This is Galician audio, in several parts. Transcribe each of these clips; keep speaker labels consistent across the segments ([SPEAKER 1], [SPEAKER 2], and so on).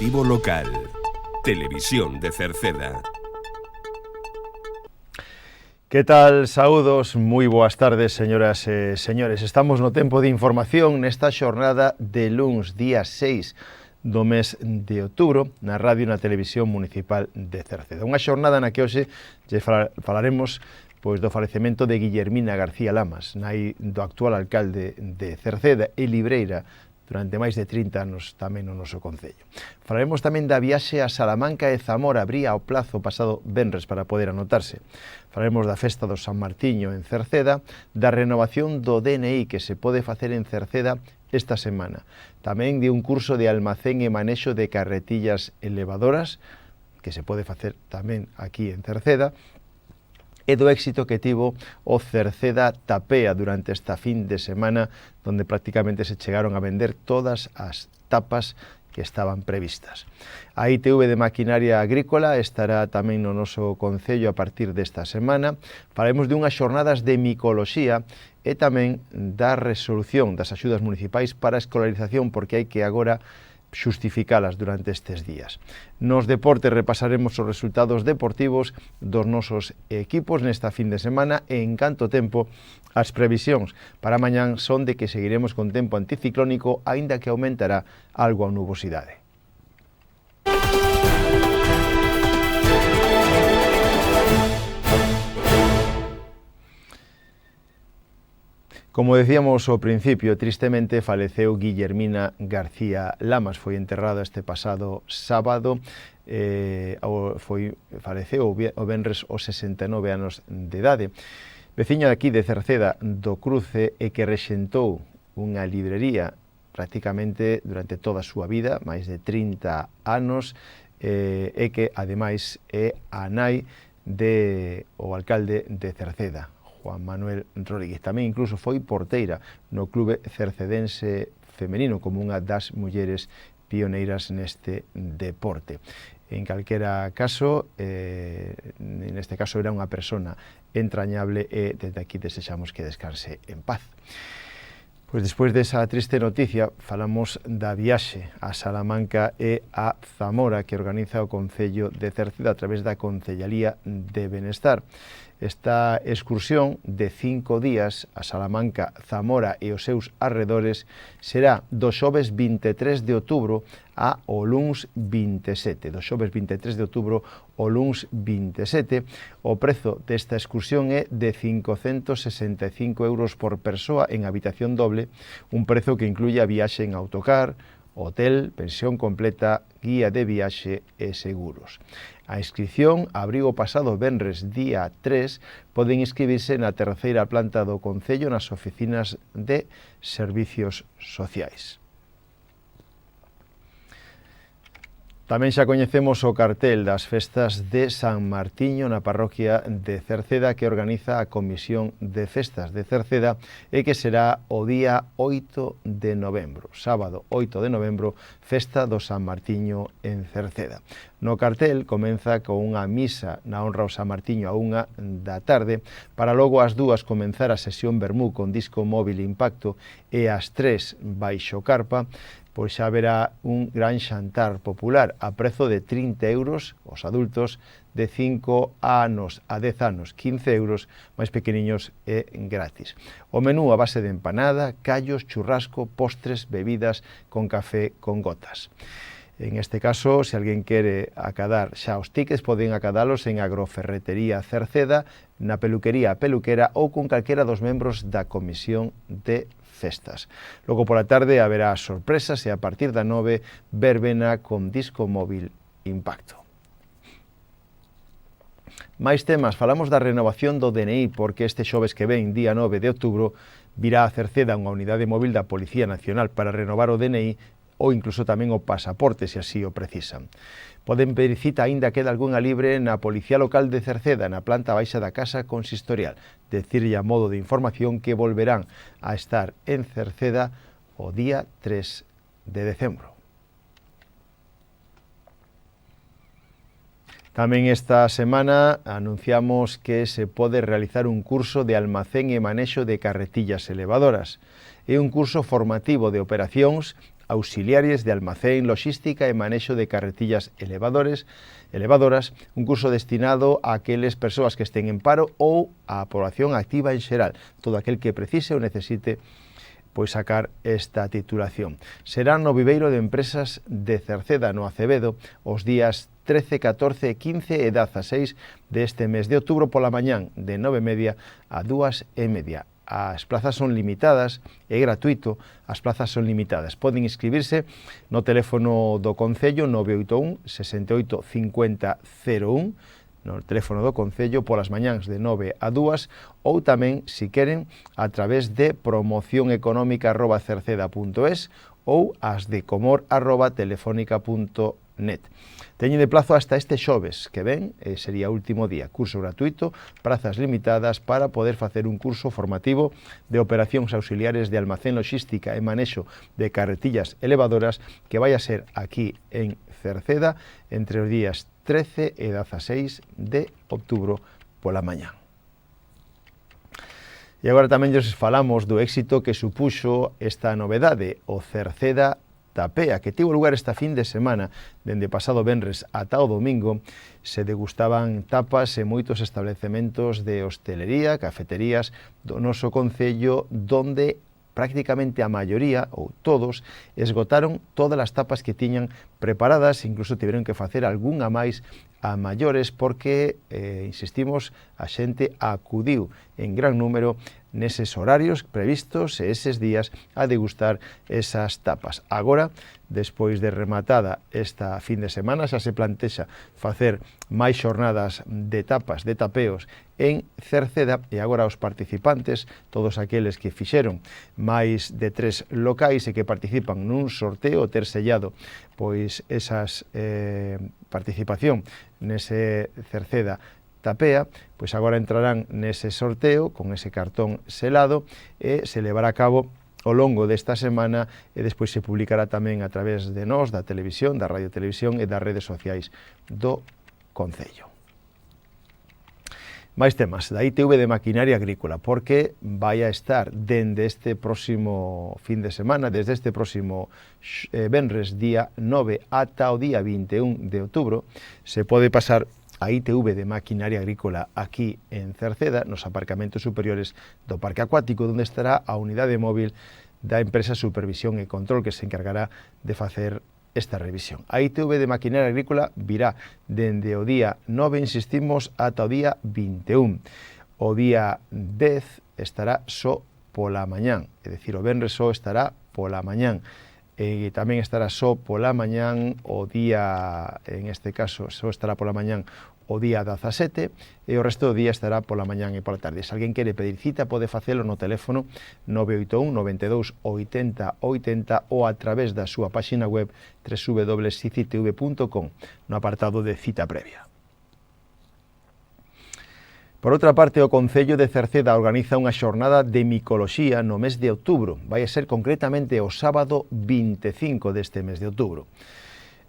[SPEAKER 1] Informativo local. Televisión de Cerceda.
[SPEAKER 2] Que tal? Saúdos, moi boas tardes, señoras e señores. Estamos no tempo de información nesta xornada de luns, día 6 do mes de outubro, na radio e na televisión municipal de Cerceda. Unha xornada na que hoxe falaremos do falecemento de Guillermina García Lamas, nai do actual alcalde de Cerceda e libreira durante máis de 30 anos tamén no noso concello. Falaremos tamén da viaxe a Salamanca e Zamora, abría o plazo pasado venres para poder anotarse. Falaremos da festa do San Martiño en Cerceda, da renovación do DNI que se pode facer en Cerceda esta semana. Tamén de un curso de almacén e manexo de carretillas elevadoras, que se pode facer tamén aquí en Cerceda, e do éxito que tivo o Cerceda Tapea durante esta fin de semana, donde prácticamente se chegaron a vender todas as tapas que estaban previstas. A ITV de Maquinaria Agrícola estará tamén no noso concello a partir desta semana. Falaremos de unhas xornadas de micoloxía e tamén da resolución das axudas municipais para a escolarización, porque hai que agora xustificalas durante estes días. Nos deportes repasaremos os resultados deportivos dos nosos equipos nesta fin de semana e en canto tempo as previsións para mañán son de que seguiremos con tempo anticiclónico, aínda que aumentará algo a nubosidade. Como decíamos ao principio, tristemente faleceu Guillermina García Lamas, foi enterrada este pasado sábado, faleceu o venres aos 69 anos de idade. Veciña aquí de Cerceda do Cruce e que rexentou unha librería prácticamente durante toda a súa vida, máis de 30 anos, e que ademais é a nai do alcalde de Cerceda, Juan Manuel Rodríguez. Tamén incluso foi porteira no clube cercedense femenino como unha das mulleres pioneiras neste deporte. En calquera caso, neste caso era unha persona entrañable e desde aquí desexamos que descanse en paz. Pois despois desa triste noticia falamos da viaxe a Salamanca e a Zamora que organiza o Concello de Cerceda a través da Concellalía de Benestar. Esta excursión de 5 días a Salamanca, Zamora e os seus arredores será do xoves 23 de outubro ao luns 27. Do xoves 23 de outubro ao luns 27. O prezo desta excursión é de 565 euros por persoa en habitación doble, un prezo que incluye a viaxe en autocar, hotel, pensión completa, guía de viaxe e seguros. A inscripción abriu o pasado venres día 3, poden inscribirse na terceira planta do Concello nas oficinas de Servicios Sociais. Tamén xa coñecemos o cartel das festas de San Martiño na parroquia de Cerceda que organiza a Comisión de Festas de Cerceda e que será o día 8 de novembro, sábado 8 de novembro, festa do San Martiño en Cerceda. No cartel comeza con unha misa na honra ao San Martiño a 1 da tarde, para logo ás 2 comenzar a sesión vermú con disco móvil Impacto e ás 3 baixo carpa, pois xa haberá un gran xantar popular a prezo de 30 euros, os adultos de 5 anos a 10 anos, 15 euros, máis pequeniños e gratis. O menú a base de empanada, callos, churrasco, postres, bebidas con café con gotas. En este caso, se alguén quere acadar xa os tickets, poden acadalos en Agroferretería Cerceda, na peluquería Peluquera ou con calquera dos membros da Comisión de Festas. Logo pola tarde haberá sorpresas e a partir da 9 verbena con disco móvil Impacto. Máis temas, falamos da renovación do DNI porque este xoves que ven, día 9 de outubro, virá a Cerceda unha unidade móvil da Policía Nacional para renovar o DNI ou incluso tamén o pasaporte, se así o precisan. Poden pedir cita, aínda queda algunha libre, na Policía Local de Cerceda, na planta baixa da Casa Consistorial. Decirlle a modo de información que volverán a estar en Cerceda o día 3 de decembro. Tamén esta semana anunciamos que se pode realizar un curso de almacén e manexo de carretillas elevadoras. É un curso formativo de operacións auxiliares de almacén, logística e manexo de carretillas elevadoras, un curso destinado a aqueles persoas que estén en paro ou a población activa en xeral, todo aquel que precise ou necesite pois sacar esta titulación. Será no Viveiro de Empresas de Cerceda, no Acevedo, os días 13, 14, 15 e 16 deste mes de outubro pola mañán, de 9:30 a 2:30. As plazas son limitadas, é gratuito, as plazas son limitadas. Poden inscribirse no teléfono do Concello 981 68 50 01, no teléfono do Concello polas mañáns de 9 a 2, ou tamén, se queren, a través de promocioneconómica@cerceda.es ou as de comor@telefónica.net. Teñen de plazo hasta este xoves que ven, sería o último día, curso gratuito, prazas limitadas para poder facer un curso formativo de operacións auxiliares de almacén, logística e manexo de carretillas elevadoras que vai a ser aquí en Cerceda entre os días 13 e 16 de outubro pola mañá. E agora tamén lles falamos do éxito que supuxo esta novedade, o Cerceda Tapea, que tivo lugar esta fin de semana, dende pasado venres ata o domingo. Se degustaban tapas en moitos establecementos de hostelería, cafeterías do noso concello, donde prácticamente a maioría, ou todos, esgotaron todas as tapas que tiñan preparadas, incluso tiveron que facer algunha máis a maiores, porque, insistimos, a xente acudiu en gran número neses horarios previstos e eses días a degustar esas tapas. Agora, despois de rematada esta fin de semana, xa se plantexa facer máis xornadas de tapas, de tapeos en Cerceda, e agora os participantes, todos aqueles que fixeron máis de 3 locais e que participan nun sorteo, ter sellado pois esas participación nese Cerceda Tapea, pois agora entrarán nese sorteo con ese cartón selado e se levará a cabo ao longo desta semana e despois se publicará tamén a través de nós, da televisión, da radio televisión e das redes sociais do Concello. máis temas da ITV de Maquinaria Agrícola, porque vai a estar dende este próximo fin de semana, desde este próximo venres día 9 ata o día 21 de outubro, se pode pasar a ITV de Maquinaria Agrícola aquí en Cerceda, nos aparcamentos superiores do Parque Acuático, onde estará a unidade móvil da empresa Supervisión e Control, que se encargará de facer esta revisión. A ITV de Maquinaria Agrícola virá dende o día 9, insistimos, ata o día 21. O día 10 estará só pola mañán, é dicir, o venres só estará pola mañán. E tamén estará só pola mañán o día, en este caso, só estará pola mañán o día 17 e o resto do día estará pola mañán e pola tarde. Se alguén quere pedir cita, pode facelo no teléfono 981 92 80 80 ou a través da súa páxina web www.sicitv.com no apartado de cita previa. Por outra parte, o Concello de Cerceda organiza unha xornada de micoloxía no mes de outubro. Vai a ser concretamente o sábado 25 deste mes de outubro.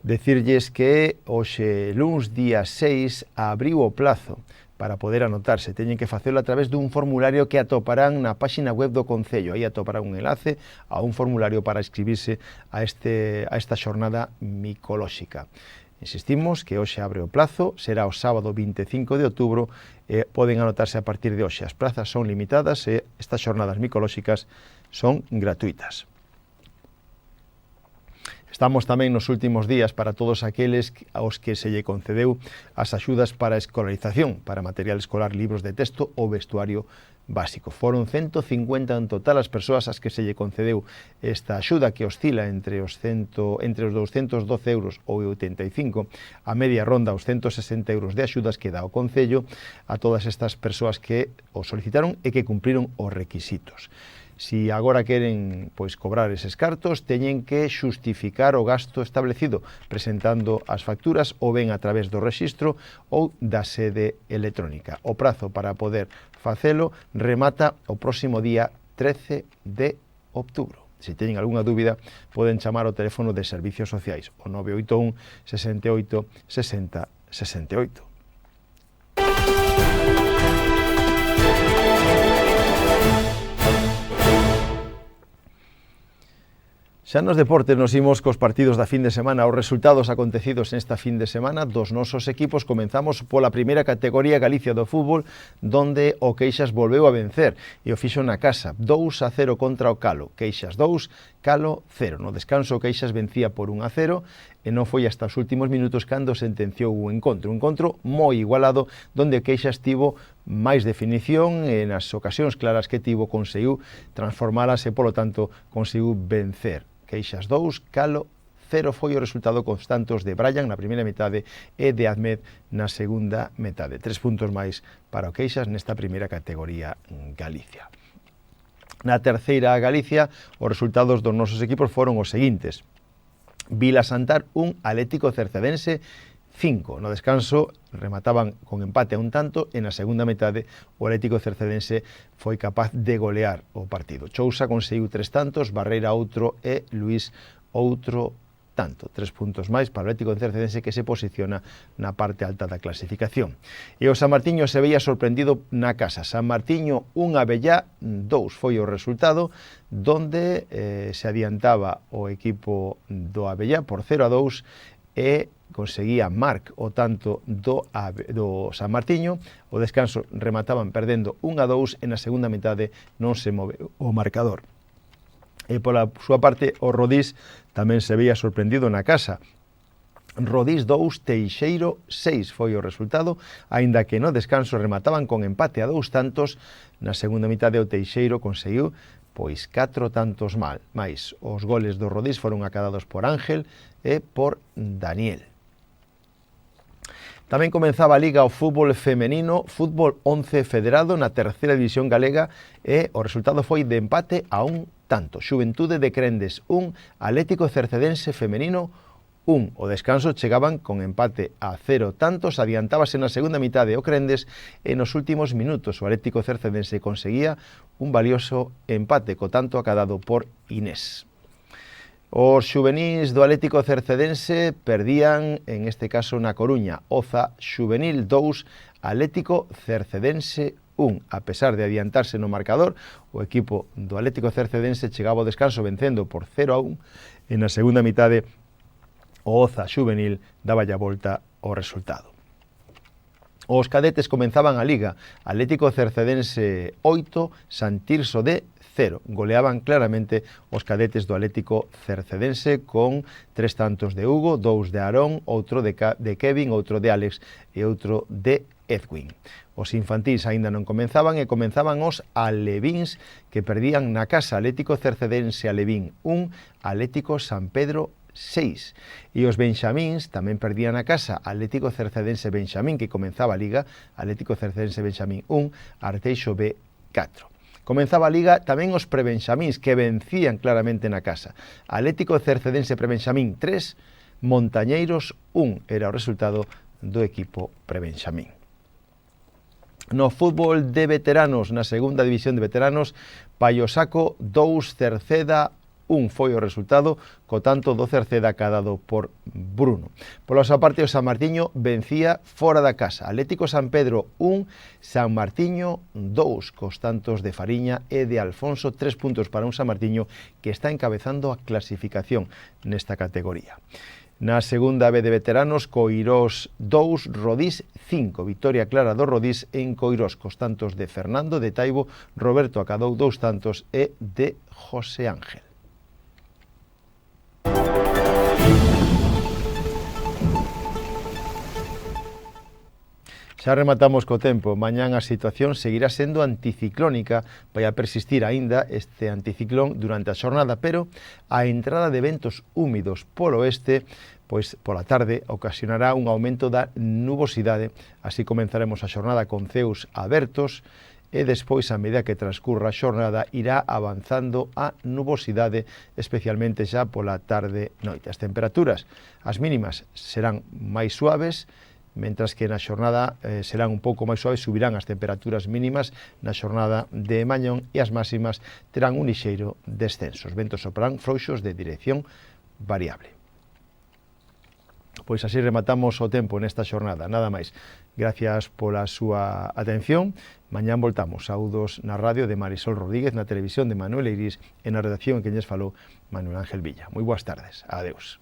[SPEAKER 2] Decirlles que hoxe luns día 6 abriu o plazo para poder anotarse. Teñen que facelo a través dun formulario que atoparán na páxina web do Concello. Aí atoparán un enlace a un formulario para inscribirse a esta xornada micolóxica. Insistimos que hoxe abre o plazo, será o sábado 25 de outubro e poden anotarse a partir de hoxe. As plazas son limitadas e estas xornadas micolóxicas son gratuitas. Estamos tamén nos últimos días para todos aqueles aos que se lle concedeu as axudas para a escolarización, para material escolar, libros de texto ou vestuario básico. Foron 150 en total as persoas ás que se lle concedeu esta axuda, que oscila entre os 212 euros ou 85, a media ronda os 160 euros de axudas que dá o Concello a todas estas persoas que o solicitaron e que cumpriron os requisitos. Si agora queren cobrar eses cartos, teñen que xustificar o gasto establecido presentando as facturas ou ben a través do rexistro ou da sede electrónica. O prazo para poder facelo remata o próximo día 13 de outubro. Se teñen algunha dúbida, poden chamar ao teléfono de Servicios Sociais, o 981 68 60 68. Xa nos deportes nos imos cos partidos da fin de semana. Os resultados acontecidos nesta fin de semana dos nosos equipos. Comenzamos pola primeira categoría Galicia do fútbol, donde o Queixas volveu a vencer e o fixo na casa, 2-0 contra o Calo. Queixas 2, Calo 0. No descanso o Queixas vencía por 1-0 e non foi hasta os últimos minutos cando sentenciou o encontro. Un encontro moi igualado, donde o Queixas tivo máis definición e nas ocasións claras que tivo conseguiu transformalas e, polo tanto, conseguiu vencer. Queixas 2, Calo 0 foi o resultado cos tantos de Brian na primeira metade e de Ahmed na segunda metade. 3 puntos máis para o Queixas nesta primeira categoría Galicia. Na terceira Galicia, os resultados dos nosos equipos foron os seguintes. Vilasantar 1, Atlético Cercedense 5. No descanso remataban con empate a un tanto e na segunda metade o Atlético Cercedense foi capaz de golear o partido. Chousa conseguiu 3 tantos, Barreira outro e Luís outro tanto. 3 puntos máis para o Atlético Cercedense, que se posiciona na parte alta da clasificación. E o San Martiño se veía sorprendido na casa. San Martiño 1, Abellá 2 foi o resultado, donde se adiantaba o equipo do Abellá por 0-2 e conseguía Marc o tanto do San Martiño. O descanso remataban perdendo 1-2 e na segunda metade non se moveu o marcador. E pola súa parte o Rodís tamén se veía sorprendido na casa. Rodís 2, Teixeiro 6 foi o resultado, aínda que no descanso remataban con empate a 2 tantos. Na segunda mitade o Teixeiro conseguiu pois 4 tantos máis. Os goles do Rodís foron acadados por Ángel e por Daniel. Tamén comenzaba a Liga o fútbol femenino, fútbol 11 federado na terceira división galega e o resultado foi de empate a un tanto. Xuventude de Crendes 1, Atlético Cercedense femenino 1. O descanso chegaban con empate a 0 tantos, adiantábase na segunda mitade o Crendes e nos últimos minutos o Atlético Cercedense conseguía un valioso empate co tanto acadado por Inés. Os xuvenís do Atlético Cercedense perdían, en este caso na Coruña, Oza Xuvenil 2, Atlético Cercedense 1. A pesar de adiantarse no marcador, o equipo do Atlético Cercedense chegaba ao descanso vencendo por 0-1 e na segunda mitade o Oza Xuvenil daba a volta ao resultado. Os cadetes comenzaban a Liga, Atlético Cercedense 8, San Tirso de 0. Goleaban claramente os cadetes do Atlético Cercedense con 3 tantos de Hugo, 2 de Aarón, outro de Kevin, outro de Alex e outro de Edwin. Os infantís aínda non comenzaban e comenzaban os alevíns, que perdían na casa. Atlético Cercedense Alevín 1, Atlético San Pedro 6. E os benxamíns tamén perdían a casa. Atlético Cercedense Benxamín, que comenzaba a Liga, Atlético Cercedense Benxamín 1, Arteixo B 4. Comenzaba a Liga tamén os prebenxamíns, que vencían claramente na casa. Atlético Cercedense Prebenxamín 3, Montañeiros 1 era o resultado do equipo prebenxamín. No fútbol de veteranos, na segunda división de veteranos, Paiosaco 2, Cerceda 1 foi o resultado, co tanto do Cerceda acadado por Bruno. Pola súa parte, o San Martiño vencía fora da casa. Atlético San Pedro 1, San Martiño 2, cos tantos de Fariña e de Alfonso. 3 puntos para un San Martiño que está encabezando a clasificación nesta categoría. Na segunda B de veteranos, Coirós 2, Rodís 5. Victoria clara do Rodís en Coirós, cos tantos de Fernando, de Taibo, Roberto acadou 2 tantos e de José Ángel. Xa rematamos co tempo. Mañán a situación seguirá sendo anticiclónica. Vai a persistir aínda este anticiclón durante a xornada, pero a entrada de ventos húmidos polo oeste, pois pola tarde ocasionará un aumento da nubosidade. Así comenzaremos a xornada con ceus abertos e despois, a medida que transcurra a xornada, irá avanzando a nubosidade, especialmente xa pola tarde-noite. As temperaturas, as mínimas, serán máis suaves, mentras que na xornada serán un pouco máis suaves, subirán as temperaturas mínimas na xornada de mañón e as máximas terán un lixeiro descenso. Os ventos soprarán frouxos de dirección variable. Pois así rematamos o tempo nesta xornada, nada máis. Gracias pola súa atención. Mañán voltamos. Saúdos na radio de Marisol Rodríguez, na televisión de Manuel Eirís e na redacción en que lles falou Manuel Ángel Villa. Moi boas tardes. Adeus.